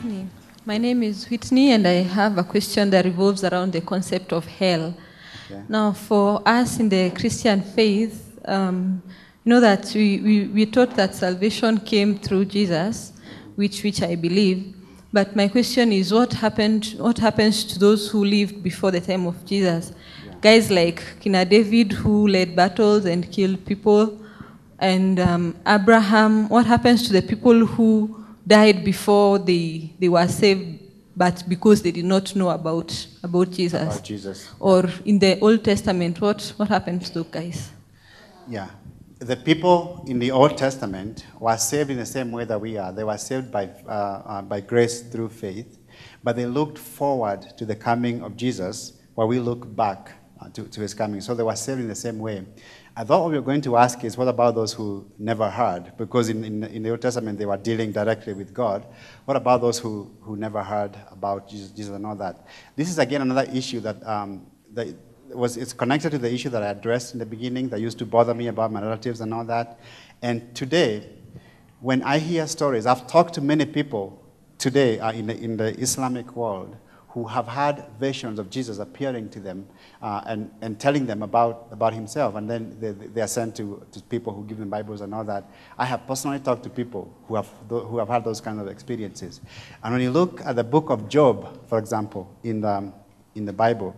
evening. My name is Whitney, and I have a question that revolves around the concept of hell. Okay. Now, for us in the Christian faith, you know that we taught that salvation came through Jesus, which I believe. But my question is, what happens to those who lived before the time of Jesus? Yeah. Guys like King David, who led battles and killed people, and Abraham. What happens to the people who died before they were saved, but because they did not know about Jesus? About Jesus. Or in the Old Testament, what happened to those guys? Yeah. The people in the Old Testament were saved in the same way that we are. They were saved by grace through faith, but they looked forward to the coming of Jesus, while we look back to his coming. So they were saved in the same way. I thought what we were going to ask is, what about those who never heard? Because in the Old Testament, they were dealing directly with God. What about those who never heard about Jesus and all that? This is, again, another issue that it's connected to the issue that I addressed in the beginning that used to bother me about my relatives and all that. And today, when I hear stories, I've talked to many people today in the Islamic world who have had visions of Jesus appearing to them and telling them about himself, and then they are sent to people who give them Bibles and all that. I have personally talked to people who have had those kind of experiences. And when you look at the book of Job, for example, in the Bible,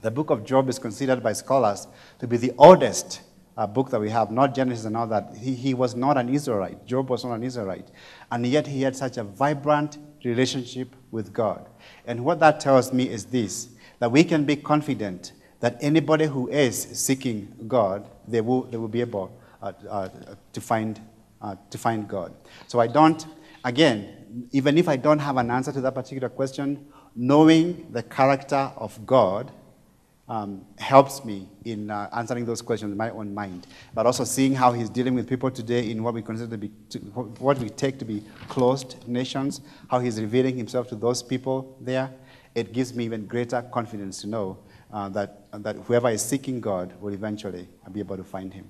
the book of Job is considered by scholars to be the oldest book that we have, not Genesis and all that. He was not an Israelite. Job was not an Israelite. And yet he had such a vibrant relationship with God. And what that tells me is this, that we can be confident that anybody who is seeking God, they will be able to find God. So I don't, again, even if I don't have an answer to that particular question, knowing the character of God helps me in answering those questions in my own mind, but also seeing how he's dealing with people today in what we consider to be, what we take to be closed nations, how he's revealing himself to those people there. It gives me even greater confidence to know that whoever is seeking God will eventually be able to find him.